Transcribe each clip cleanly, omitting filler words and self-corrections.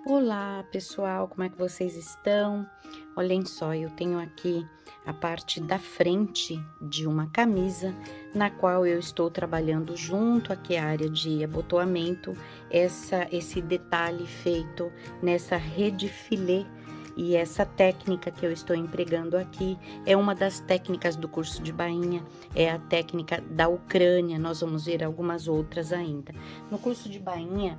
Olá, pessoal, como é que vocês estão? Olhem só, eu tenho aqui a parte da frente de uma camisa, na qual eu estou trabalhando junto aqui a área de abotoamento, esse detalhe feito nessa rede filé. E essa técnica que eu estou empregando aqui é uma das técnicas do curso de bainha, é a técnica da Ucrânia, nós vamos ver algumas outras ainda. No curso de bainha,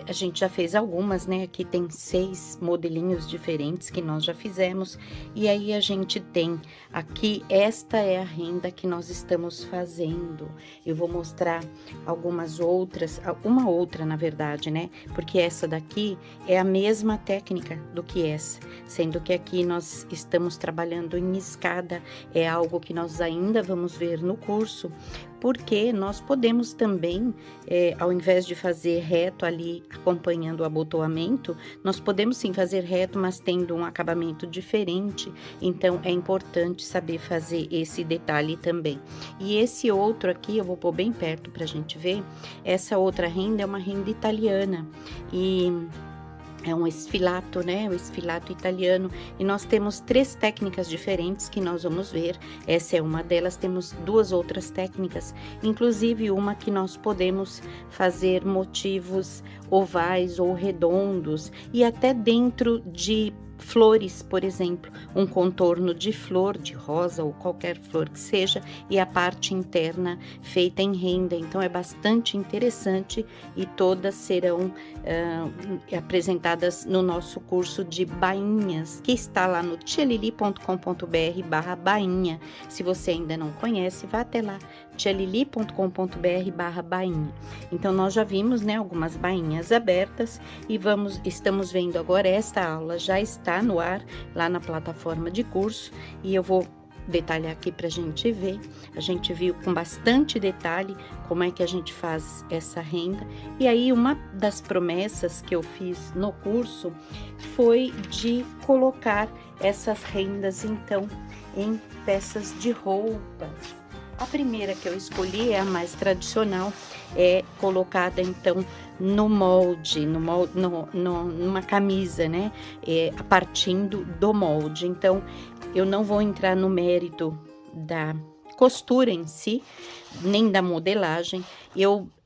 a gente já fez algumas, né? Aqui tem 6 modelinhos diferentes que nós já fizemos. E aí a gente tem aqui, esta é a renda que nós estamos fazendo. Eu vou mostrar algumas outras, uma outra na verdade, né? Porque essa daqui é a mesma técnica do que essa, sendo que aqui nós estamos trabalhando em escada, é algo que nós ainda vamos ver no curso, porque nós podemos também, ao invés de fazer reto ali, acompanhando o abotoamento, nós podemos sim fazer reto, mas tendo um acabamento diferente, então é importante saber fazer esse detalhe também. E esse outro aqui, eu vou pôr bem perto pra gente ver, essa outra renda é uma renda italiana, e é um esfilato, né? O esfilato italiano. E nós temos 3 técnicas diferentes que nós vamos ver. Essa é uma delas. Temos 2 outras técnicas, inclusive uma que nós podemos fazer motivos ovais ou redondos e até dentro de flores, por exemplo, um contorno de flor, de rosa ou qualquer flor que seja, e a parte interna feita em renda. Então é bastante interessante e todas serão apresentadas no nosso curso de bainhas, que está lá no tialili.com.br/bainha. Se você ainda não conhece, vá até lá, tialili.com.br/bainha. Então nós já vimos, né, algumas bainhas abertas e estamos vendo agora esta aula já está no ar lá na plataforma de curso e eu vou detalhar aqui para a gente ver. A gente viu com bastante detalhe como é que a gente faz essa renda. E aí uma das promessas que eu fiz no curso foi de colocar essas rendas então em peças de roupas. A primeira que eu escolhi é a mais tradicional, é colocada então no molde, numa camisa, né? Partindo do molde. Então, eu não vou entrar no mérito da costura em si, nem da modelagem.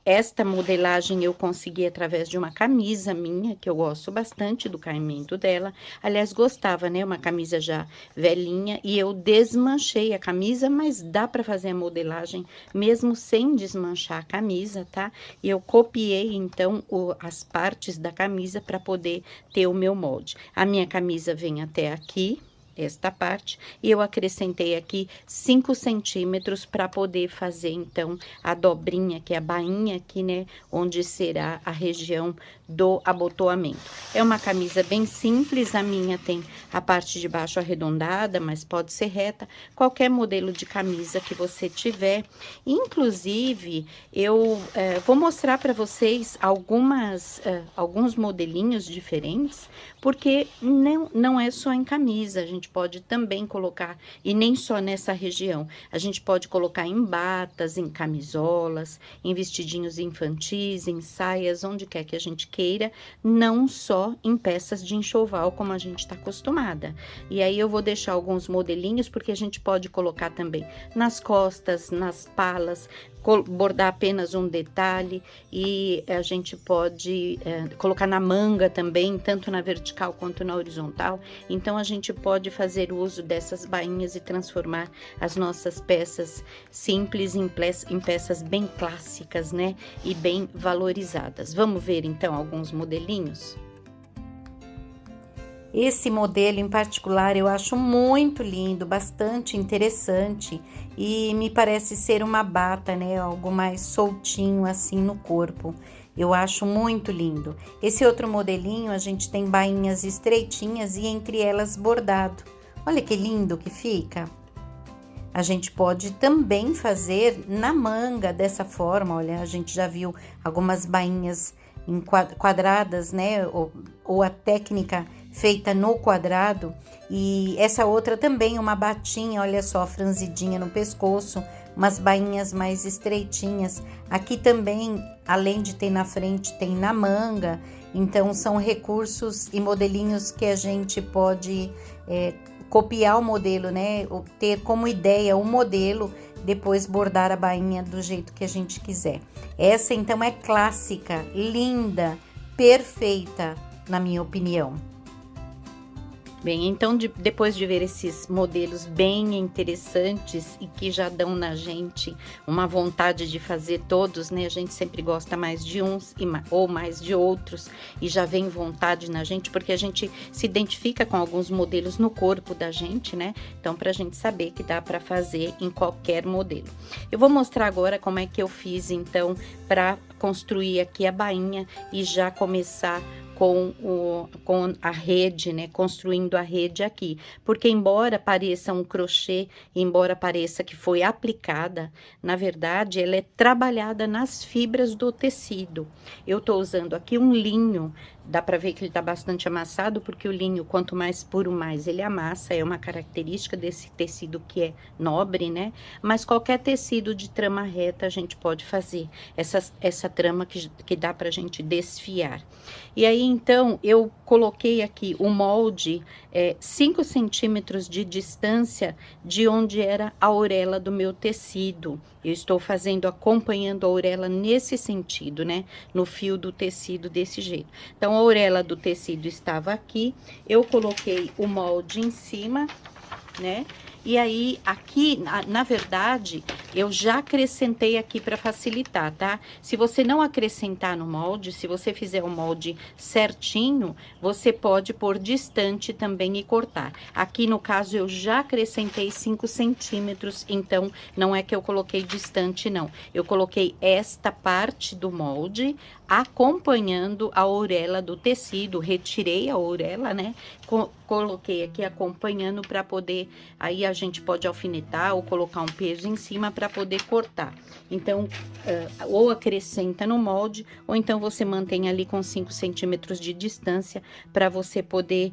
Esta modelagem eu consegui através de uma camisa minha, que eu gosto bastante do caimento dela. Aliás, gostava, né? Uma camisa já velhinha e eu desmanchei a camisa, mas dá para fazer a modelagem mesmo sem desmanchar a camisa, tá? E eu copiei então as partes da camisa para poder ter o meu molde. A minha camisa vem até aqui, esta parte, e eu acrescentei aqui 5 centímetros para poder fazer então a dobrinha, que é a bainha aqui, né, onde será a região do abotoamento. É uma camisa bem simples, a minha tem a parte de baixo arredondada, mas pode ser reta, qualquer modelo de camisa que você tiver. Inclusive, eu vou mostrar para vocês alguns modelinhos diferentes, porque não é só em camisa, a gente pode também colocar, e nem só nessa região, a gente pode colocar em batas, em camisolas, em vestidinhos infantis, em saias, onde quer que a gente queira, não só em peças de enxoval, como a gente está acostumada. E aí eu vou deixar alguns modelinhos, porque a gente pode colocar também nas costas, nas palas, bordar apenas um detalhe, e a gente pode colocar na manga também, tanto na vertical quanto na horizontal. Então a gente pode fazer uso dessas bainhas e transformar as nossas peças simples em peças bem clássicas, né, e bem valorizadas. Vamos ver então alguns modelinhos? Esse modelo em particular eu acho muito lindo, bastante interessante e me parece ser uma bata, né? Algo mais soltinho assim no corpo. Eu acho muito lindo. Esse outro modelinho a gente tem bainhas estreitinhas e entre elas bordado. Olha que lindo que fica. A gente pode também fazer na manga dessa forma. Olha, a gente já viu algumas bainhas quadradas, né? Ou a técnica feita no quadrado, e essa outra também uma batinha, olha só, franzidinha no pescoço, umas bainhas mais estreitinhas. Aqui também, além de ter na frente, tem na manga, Então, são recursos e modelinhos que a gente pode copiar o modelo, né? Ou ter como ideia o modelo, depois bordar a bainha do jeito que a gente quiser. Essa, então, é clássica, linda, perfeita, na minha opinião. Bem, então depois de ver esses modelos bem interessantes e que já dão na gente uma vontade de fazer todos, né? A gente sempre gosta mais de uns ou mais de outros e já vem vontade na gente, porque a gente se identifica com alguns modelos no corpo da gente, né? Então, pra gente saber que dá pra fazer em qualquer modelo. Eu vou mostrar agora como é que eu fiz, então, pra construir aqui a bainha e já começar com a rede, né, construindo a rede aqui, porque embora pareça um crochê, embora pareça que foi aplicada, na verdade ela é trabalhada nas fibras do tecido. Eu tô usando aqui um linho, dá para ver que ele tá bastante amassado, porque o linho, quanto mais puro, mais ele amassa, é uma característica desse tecido que é nobre, né? Mas qualquer tecido de trama reta a gente pode fazer, essa trama que dá pra gente desfiar. E aí, então, eu coloquei aqui o molde 5 centímetros de distância de onde era a orelha do meu tecido. Eu estou fazendo, acompanhando a orelha nesse sentido, né? No fio do tecido desse jeito. Então, a orelha do tecido estava aqui, eu coloquei o molde em cima, né? E aí, aqui, na verdade, eu já acrescentei aqui para facilitar, tá? Se você não acrescentar no molde, se você fizer o molde certinho, você pode pôr distante também e cortar. Aqui, no caso, eu já acrescentei 5 centímetros, então, não é que eu coloquei distante, não. Eu coloquei esta parte do molde acompanhando a orelha do tecido, retirei a orelha, né? Coloquei aqui acompanhando para poder, aí a gente pode alfinetar ou colocar um peso em cima para poder cortar. Então, ou acrescenta no molde, ou então você mantém ali com 5 centímetros de distância para você poder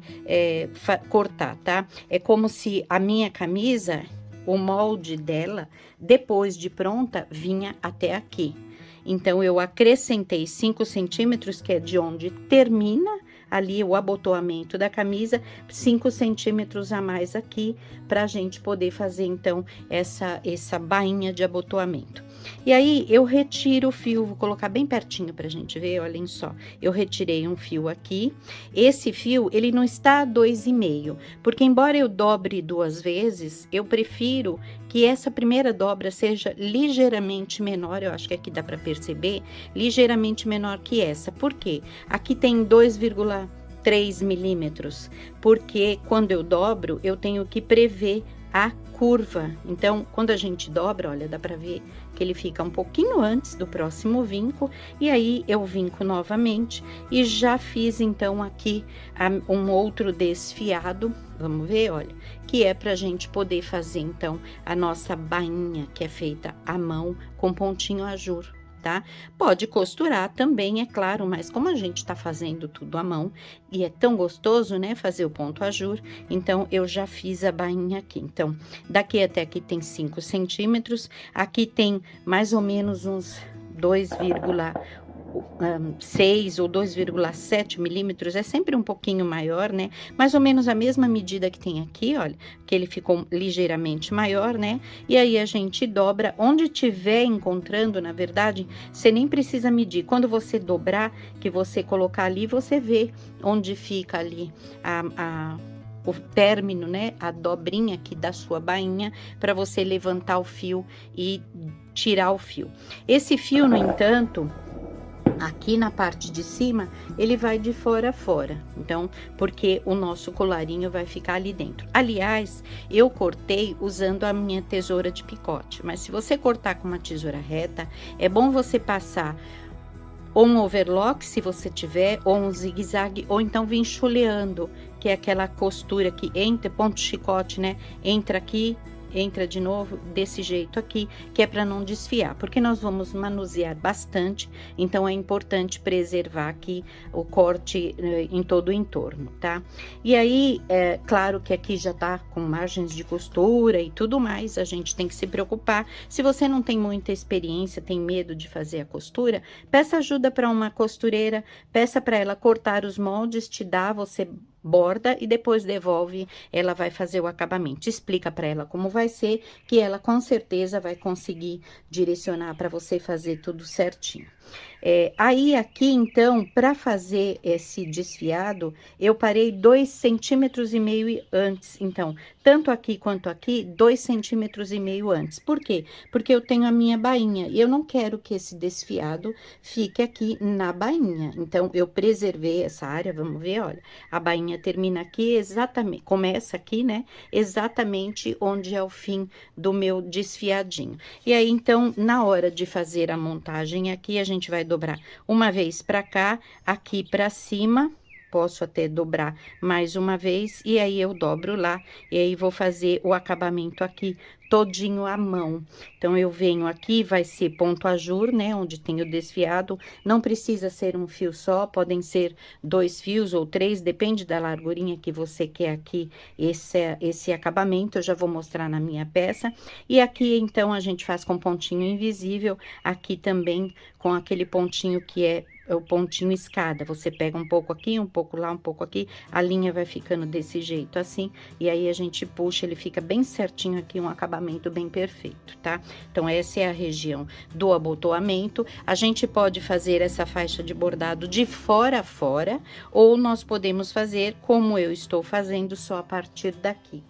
cortar, tá? É como se a minha camisa, o molde dela, depois de pronta, vinha até aqui. Então, eu acrescentei 5 centímetros, que é de onde termina ali o abotoamento da camisa, 5 centímetros a mais aqui, pra gente poder fazer, então, essa bainha de abotoamento. E aí, eu retiro o fio, vou colocar bem pertinho pra gente ver, olhem só. Eu retirei um fio aqui. Esse fio, ele não está a 2,5, porque embora eu dobre 2 vezes, eu prefiro que essa primeira dobra seja ligeiramente menor, eu acho que aqui dá pra perceber, ligeiramente menor que essa. Por quê? Aqui tem 2,3 milímetros, porque quando eu dobro, eu tenho que prever a curva. Então, quando a gente dobra, olha, dá pra ver que ele fica um pouquinho antes do próximo vinco, e aí eu vinco novamente e já fiz, então, aqui um outro desfiado, vamos ver, olha, que é pra gente poder fazer, então, a nossa bainha, que é feita à mão com pontinho ajur. Tá? Pode costurar também, é claro, mas como a gente tá fazendo tudo à mão e é tão gostoso, né, fazer o ponto ajur, então eu já fiz a bainha aqui. Então, daqui até aqui tem 5 centímetros, aqui tem mais ou menos uns 2,6 ou 2,7 milímetros, é sempre um pouquinho maior, né? Mais ou menos a mesma medida que tem aqui, olha, que ele ficou ligeiramente maior, né? E aí a gente dobra, onde tiver encontrando, na verdade, você nem precisa medir. Quando você dobrar, que você colocar ali, você vê onde fica ali o término, né? A dobrinha aqui da sua bainha, para você levantar o fio e tirar o fio. Esse fio, no entanto, aqui na parte de cima, ele vai de fora a fora, então, porque o nosso colarinho vai ficar ali dentro. Aliás, eu cortei usando a minha tesoura de picote, mas se você cortar com uma tesoura reta, é bom você passar ou um overlock, se você tiver, ou um zigue-zague, ou então vir chuleando, que é aquela costura que entra, ponto chicote, né? Entra aqui, entra de novo desse jeito aqui, que é para não desfiar, porque nós vamos manusear bastante, então é importante preservar aqui o corte em todo o entorno, tá? E aí, claro que aqui já tá com margens de costura e tudo mais, a gente tem que se preocupar. Se você não tem muita experiência, tem medo de fazer a costura, peça ajuda para uma costureira, peça para ela cortar os moldes, te dá, você borda e depois devolve, ela vai fazer o acabamento. Explica para ela como vai ser, que ela com certeza vai conseguir direcionar para você fazer tudo certinho. Aí aqui então, para fazer esse desfiado, eu parei 2,5 centímetros antes. Então, tanto aqui quanto aqui, 2,5 centímetros antes. Por quê? Porque eu tenho a minha bainha e eu não quero que esse desfiado fique aqui na bainha. Então, eu preservei essa área, vamos ver, olha, a bainha termina aqui exatamente, começa aqui, né? Exatamente onde é o fim do meu desfiadinho. E aí, então, na hora de fazer a montagem aqui, a gente vai dobrar uma vez para cá, aqui para cima, posso até dobrar mais uma vez, e aí eu dobro lá, e aí vou fazer o acabamento aqui todinho à mão. Então, eu venho aqui, vai ser ponto ajur, né, onde tem o desfiado, não precisa ser um fio só, podem ser 2 fios ou 3, depende da largurinha que você quer aqui, esse acabamento, eu já vou mostrar na minha peça. E aqui, então, a gente faz com pontinho invisível, aqui também com aquele pontinho que é o pontinho escada, você pega um pouco aqui, um pouco lá, um pouco aqui, a linha vai ficando desse jeito, assim, e aí a gente puxa, ele fica bem certinho aqui, um acabamento bem perfeito, tá? Então, essa é a região do abotoamento. A gente pode fazer essa faixa de bordado de fora a fora, ou nós podemos fazer como eu estou fazendo, só a partir daqui.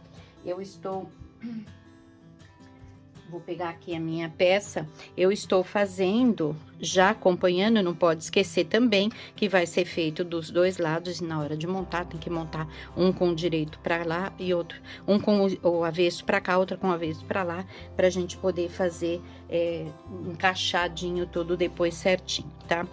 Vou pegar aqui a minha peça, eu estou fazendo, já acompanhando, não pode esquecer também que vai ser feito dos dois lados, e na hora de montar, tem que montar um com o direito para lá e outro, um com o avesso para cá, outra com o avesso para lá, pra gente poder fazer encaixadinho tudo depois certinho, tá?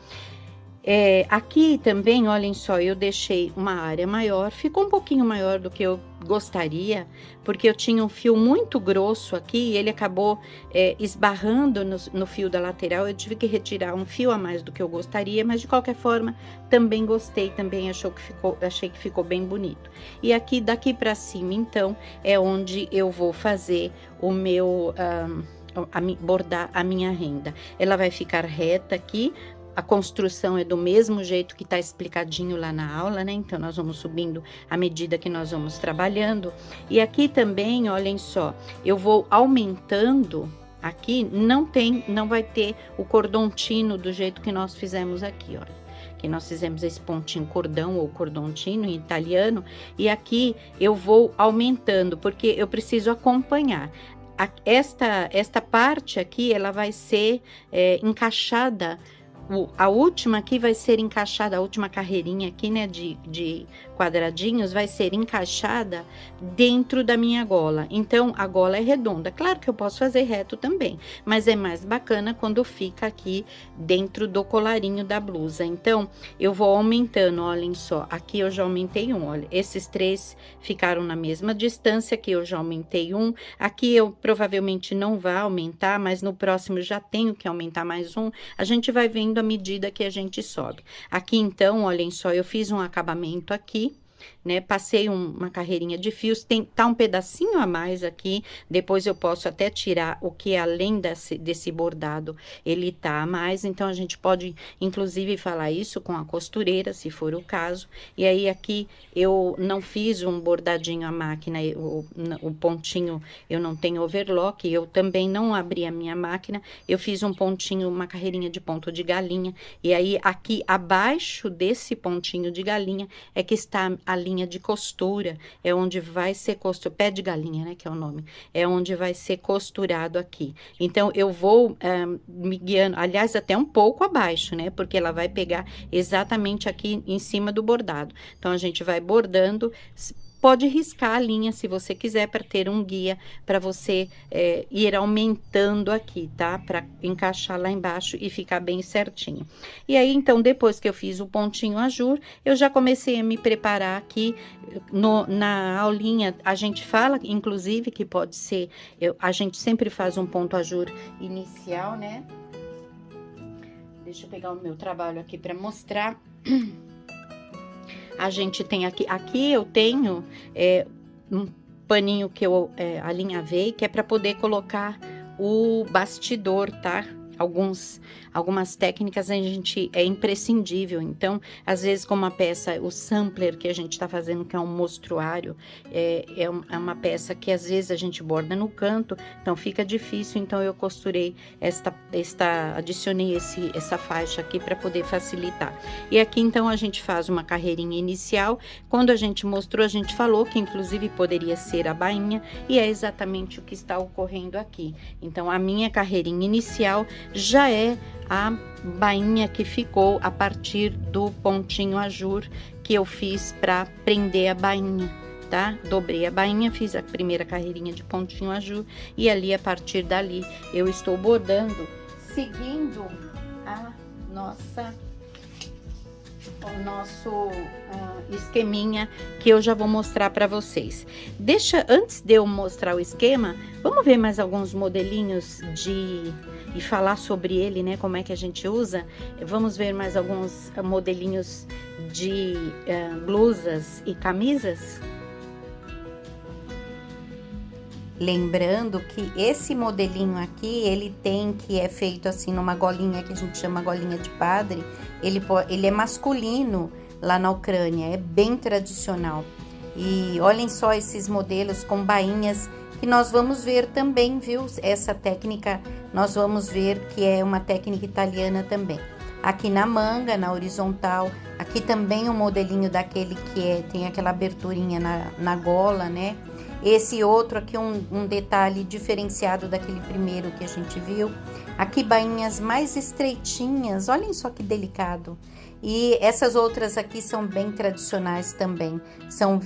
Aqui também, olhem só, eu deixei uma área maior, ficou um pouquinho maior do que eu gostaria, porque eu tinha um fio muito grosso aqui, e ele acabou esbarrando no fio da lateral, eu tive que retirar um fio a mais do que eu gostaria, mas de qualquer forma, também gostei, também achei que ficou bem bonito. E aqui, daqui pra cima, então, é onde eu vou fazer o meu, bordar a minha renda. Ela vai ficar reta aqui. A construção é do mesmo jeito que tá explicadinho lá na aula, né? Então, nós vamos subindo à medida que nós vamos trabalhando. E aqui também, olhem só, eu vou aumentando aqui, não vai ter o cordontino do jeito que nós fizemos aqui, olha. Que nós fizemos esse pontinho cordão ou cordontino em italiano. E aqui eu vou aumentando, porque eu preciso acompanhar. Esta parte aqui, ela vai ser encaixada. A última aqui vai ser encaixada, a última carreirinha aqui, né, de quadradinhos, vai ser encaixada dentro da minha gola. Então, a gola é redonda. Claro que eu posso fazer reto também, mas é mais bacana quando fica aqui dentro do colarinho da blusa. Então, eu vou aumentando, olhem só, aqui eu já aumentei um, olha, esses 3 ficaram na mesma distância, aqui eu já aumentei um, aqui eu provavelmente não vá aumentar, mas no próximo já tenho que aumentar mais um, a gente vai vendo à medida que a gente sobe. Aqui, então, olhem só, eu fiz um acabamento aqui, né? Passei uma carreirinha de fios, tá um pedacinho a mais aqui, depois eu posso até tirar o que além desse bordado ele tá a mais, então a gente pode inclusive falar isso com a costureira, se for o caso. E aí aqui eu não fiz um bordadinho à máquina, o pontinho eu não tenho overlock, eu também não abri a minha máquina, eu fiz um pontinho, uma carreirinha de ponto de galinha, e aí aqui abaixo desse pontinho de galinha é que está a linha de costura, é onde vai ser costurado, pé de galinha, né, que é o nome, é onde vai ser costurado aqui. Então, eu vou me guiando, aliás, até um pouco abaixo, né, porque ela vai pegar exatamente aqui em cima do bordado. Então, a gente vai bordando, pode riscar a linha se você quiser, para ter um guia para você ir aumentando aqui, tá? Para encaixar lá embaixo e ficar bem certinho. E aí, então, depois que eu fiz o pontinho ajur, eu já comecei a me preparar aqui na aulinha. A gente fala, inclusive, que pode ser, a gente sempre faz um ponto ajur inicial, né? Deixa eu pegar o meu trabalho aqui para mostrar. A gente tem aqui eu tenho um paninho que eu alinhavei, que é para poder colocar o bastidor, tá? Algumas técnicas a gente é imprescindível. Então, às vezes, como a peça, o sampler que a gente tá fazendo, que é um mostruário, é uma peça que às vezes a gente borda no canto, então fica difícil. Então, eu costurei adicionei essa faixa aqui para poder facilitar. E aqui, então, a gente faz uma carreirinha inicial. Quando a gente mostrou, a gente falou que inclusive poderia ser a bainha, e é exatamente o que está ocorrendo aqui. Então, a minha carreirinha inicial já é a bainha que ficou a partir do pontinho ajur que eu fiz para prender a bainha, tá? Dobrei a bainha, fiz a primeira carreirinha de pontinho ajur e ali, a partir dali, eu estou bordando, seguindo o nosso esqueminha que eu já vou mostrar para vocês. Antes de eu mostrar o esquema, vamos ver mais alguns modelinhos e falar sobre ele, né? Como é que a gente usa. Vamos ver mais alguns modelinhos de blusas e camisas. Lembrando que esse modelinho aqui, que é feito assim numa golinha que a gente chama golinha de padre, ele é masculino lá na Ucrânia, é bem tradicional. E olhem só esses modelos com bainhas que nós vamos ver também, viu? Essa técnica nós vamos ver que é uma técnica italiana também. Aqui na manga, na horizontal, aqui também um modelinho daquele que tem aquela aberturinha na gola, né? Esse outro aqui, um detalhe diferenciado daquele primeiro que a gente viu. Aqui, bainhas mais estreitinhas, olhem só que delicado. E essas outras aqui são bem tradicionais também. São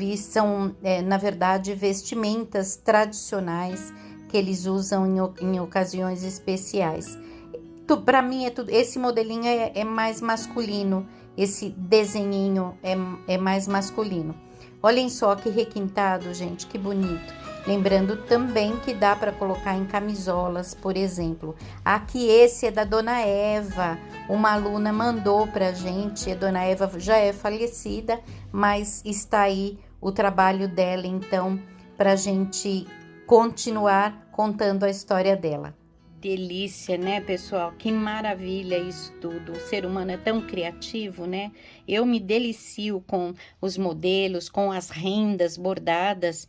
na verdade, vestimentas tradicionais que eles usam em ocasiões especiais. Para mim, esse modelinho é mais masculino. Esse desenhinho é mais masculino. Olhem só que requintado, gente, que bonito. Lembrando também que dá para colocar em camisolas, por exemplo. Aqui esse é da Dona Eva, uma aluna mandou pra gente. A Dona Eva já é falecida, mas está aí o trabalho dela, então, pra gente continuar contando a história dela. Delícia, né, pessoal? Que maravilha isso tudo. O ser humano é tão criativo, né? Eu me delicio com os modelos, com as rendas bordadas.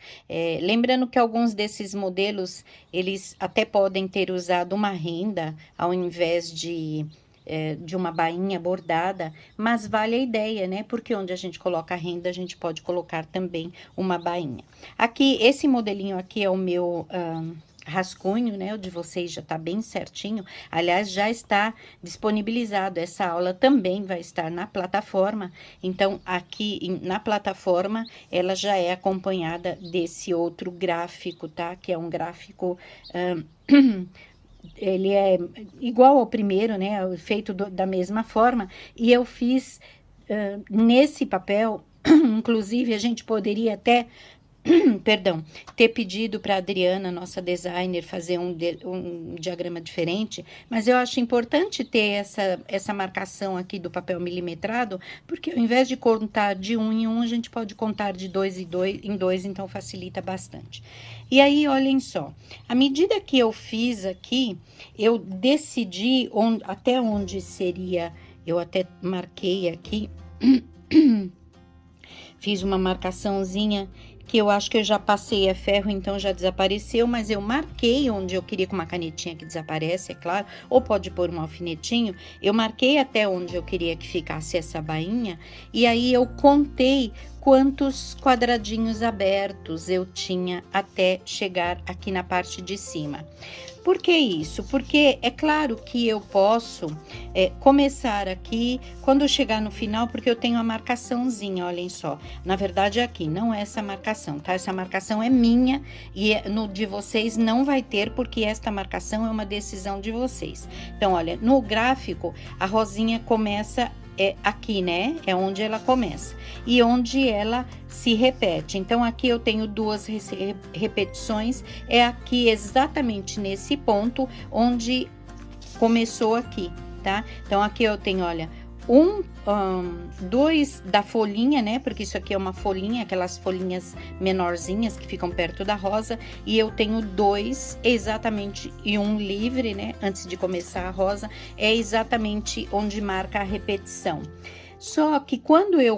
Lembrando que alguns desses modelos, eles até podem ter usado uma renda ao invés de uma bainha bordada, mas vale a ideia, né? Porque onde a gente coloca a renda, a gente pode colocar também uma bainha. Aqui, esse modelinho aqui é o meu rascunho, né? O de vocês já tá bem certinho. Aliás, já está disponibilizado. Essa aula também vai estar na plataforma. Então, aqui na plataforma, ela já é acompanhada desse outro gráfico, tá? Que é um gráfico... ele é igual ao primeiro, né? Feito da mesma forma. E eu fiz nesse papel, inclusive, a gente poderia até... perdão, ter pedido para a Adriana, nossa designer, fazer um diagrama diferente, mas eu acho importante ter essa marcação aqui do papel milimetrado, porque ao invés de contar de um em um, a gente pode contar de dois em dois, então facilita bastante. E aí, olhem só, à medida que eu fiz aqui, eu decidi até onde seria, eu até marquei aqui, fiz uma marcaçãozinha que eu acho que eu já passei a ferro, então já desapareceu, mas eu marquei onde eu queria com uma canetinha que desaparece, é claro, ou pode pôr um alfinetinho, eu marquei até onde eu queria que ficasse essa bainha, e aí eu contei quantos quadradinhos abertos eu tinha até chegar aqui na parte de cima. Por que isso? Porque é claro que eu posso começar aqui, quando eu chegar no final, porque eu tenho a marcaçãozinha, olhem só. Na verdade, aqui, não é essa marcação. marcação, tá? Essa marcação é minha e no de vocês não vai ter, porque esta marcação é uma decisão de vocês. Então, olha, no gráfico, a rosinha começa aqui, né? É onde ela começa e onde ela se repete. Então, aqui eu tenho duas repetições, é aqui exatamente nesse ponto onde começou aqui, tá? Então, aqui eu tenho, olha, dois da folhinha, né? Porque isso aqui é uma folhinha, aquelas folhinhas menorzinhas que ficam perto da rosa, e eu tenho dois exatamente e um livre, né? Antes de começar a rosa, é exatamente onde marca a repetição. Só que quando eu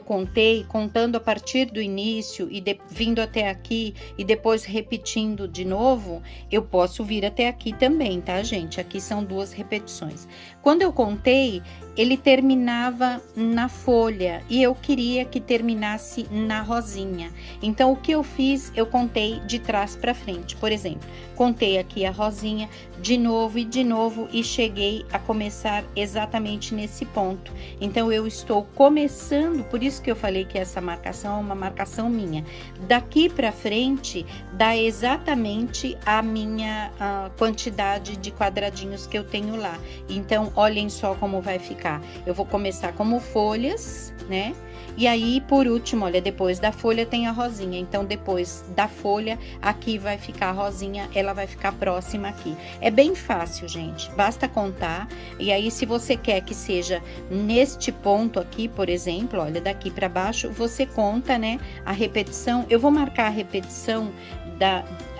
contando a partir do início e vindo até aqui e depois repetindo de novo, eu posso vir até aqui também, tá, gente? Aqui são duas repetições. Quando eu contei, ele terminava na folha e eu queria que terminasse na rosinha. Então, o que eu fiz? Eu contei de trás para frente. Por exemplo, contei aqui a rosinha de novo e cheguei a começar exatamente nesse ponto. Então, eu estou começando, por isso que eu falei que essa marcação é uma marcação minha. Daqui para frente, dá exatamente a minha quantidade de quadradinhos que eu tenho lá. Então, olhem só como vai ficar. Eu vou começar como folhas, né? E aí, por último, olha, depois da folha tem a rosinha. Então, depois da folha, aqui vai ficar a rosinha, ela vai ficar próxima aqui. É bem fácil, gente. Basta contar. E aí, se você quer que seja neste ponto aqui, por exemplo, olha, daqui para baixo, você conta, né, a repetição. Eu vou marcar a repetição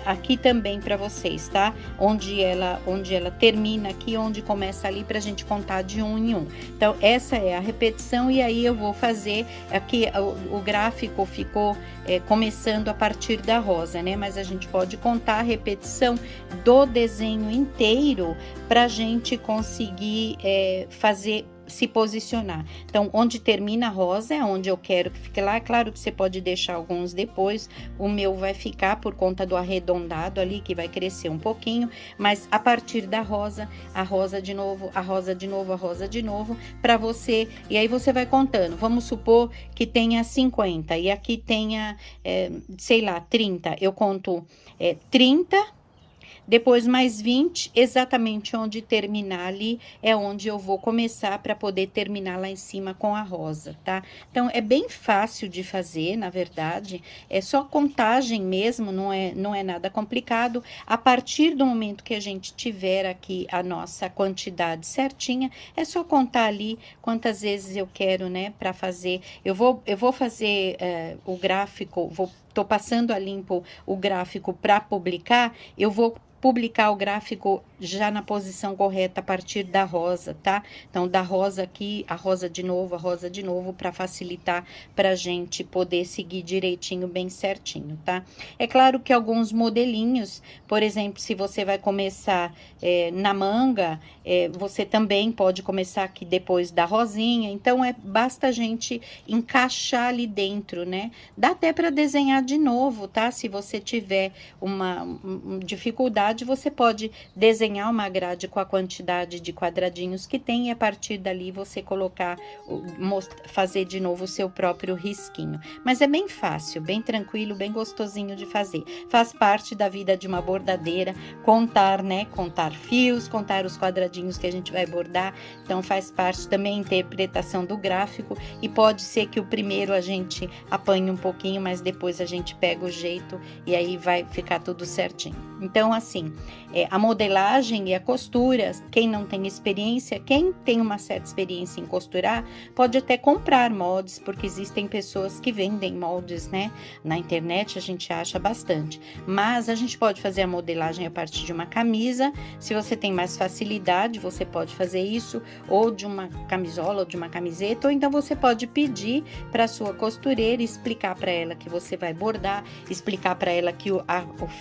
aqui também para vocês, tá? Onde ela termina aqui, onde começa ali, pra gente contar de um em um. Então, essa é a repetição, e aí eu vou fazer aqui, o gráfico ficou começando a partir da rosa, né? Mas a gente pode contar a repetição do desenho inteiro pra gente conseguir se posicionar. Então, onde termina a rosa é onde eu quero que fique lá. É claro que você pode deixar alguns depois, o meu vai ficar por conta do arredondado ali, que vai crescer um pouquinho, mas a partir da rosa, a rosa de novo, a rosa de novo, a rosa de novo, para você, e aí você vai contando. Vamos supor que tenha 50 e aqui tenha, sei lá, 30. Eu conto 30, depois mais 20, exatamente onde terminar ali, é onde eu vou começar para poder terminar lá em cima com a rosa, tá? Então, é bem fácil de fazer, na verdade, é só contagem mesmo, não é nada complicado. A partir do momento que a gente tiver aqui a nossa quantidade certinha, é só contar ali quantas vezes eu quero, né, para fazer. Eu vou fazer o gráfico, tô passando a limpo o gráfico para publicar, eu vou publicar o gráfico já na posição correta a partir da rosa, tá? Então, da rosa aqui, a rosa de novo, para facilitar pra gente poder seguir direitinho, bem certinho, tá? É claro que alguns modelinhos, por exemplo, se você vai começar na manga, você também pode começar aqui depois da rosinha, então basta a gente encaixar ali dentro, né? Dá até para desenhar de novo, tá? Se você tiver uma dificuldade, você pode desenhar uma grade com a quantidade de quadradinhos que tem e a partir dali você colocar, fazer de novo o seu próprio risquinho. Mas é bem fácil, bem tranquilo, bem gostosinho de fazer. Faz parte da vida de uma bordadeira, contar, né? Contar fios, contar os quadradinhos que a gente vai bordar. Então, faz parte também a interpretação do gráfico e pode ser que o primeiro a gente apanhe um pouquinho, mas depois a gente pega o jeito e aí vai ficar tudo certinho. Então, assim, a modelagem e a costura, quem não tem experiência, quem tem uma certa experiência em costurar, pode até comprar moldes, porque existem pessoas que vendem moldes, né? Na internet a gente acha bastante. Mas a gente pode fazer a modelagem a partir de uma camisa. Se você tem mais facilidade, você pode fazer isso, ou de uma camisola, ou de uma camiseta, ou então você pode pedir para a sua costureira, explicar para ela que você vai bordar, explicar para ela que o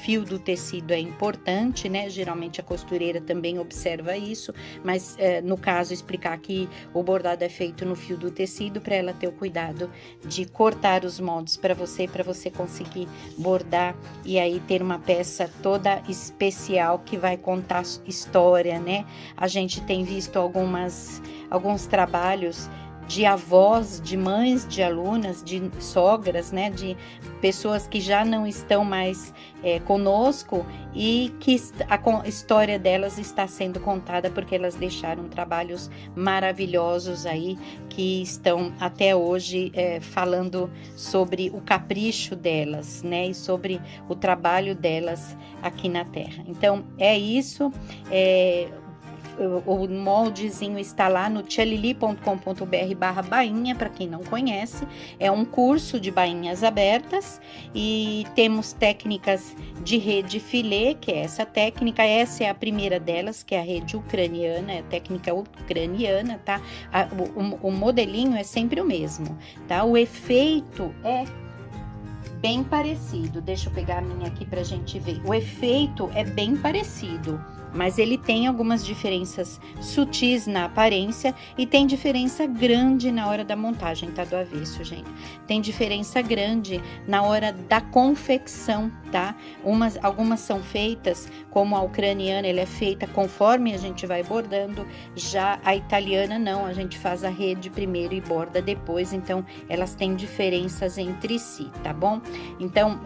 fio do tecido é importante, né? Geralmente a costureira também observa isso, mas no caso explicar que o bordado é feito no fio do tecido, para ela ter o cuidado de cortar os moldes para você conseguir bordar e aí ter uma peça toda especial que vai contar história, né? A gente tem visto alguns trabalhos de avós, de mães de alunas, de sogras, né, de pessoas que já não estão mais conosco e que a história delas está sendo contada porque elas deixaram trabalhos maravilhosos aí que estão até hoje falando sobre o capricho delas, né, e sobre o trabalho delas aqui na Terra. Então é isso. O moldezinho está lá no tchalili.com.br/bainha, para quem não conhece. É um curso de bainhas abertas e temos técnicas de rede filê, que é essa técnica. Essa é a primeira delas, que é a rede ucraniana, é a técnica ucraniana, tá? O modelinho é sempre o mesmo, tá? O efeito é bem parecido. Deixa eu pegar a minha aqui pra gente ver. O efeito é bem parecido, mas ele tem algumas diferenças sutis na aparência e tem diferença grande na hora da montagem, tá? Do avesso, gente. Tem diferença grande na hora da confecção, tá? Algumas são feitas, como a ucraniana, ela é feita conforme a gente vai bordando, já a italiana não, a gente faz a rede primeiro e borda depois, então elas têm diferenças entre si, tá bom? Então,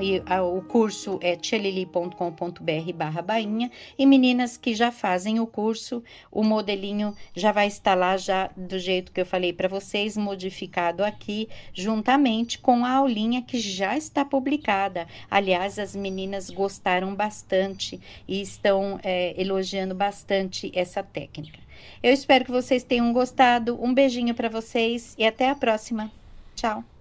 o curso é tchalili.com.br/bainha e meninas que já fazem o curso, o modelinho já vai estar lá já do jeito que eu falei para vocês, modificado aqui, juntamente com a aulinha que já está publicada. Aliás, as meninas gostaram bastante e estão elogiando bastante essa técnica. Eu espero que vocês tenham gostado. Um beijinho para vocês e até a próxima. Tchau!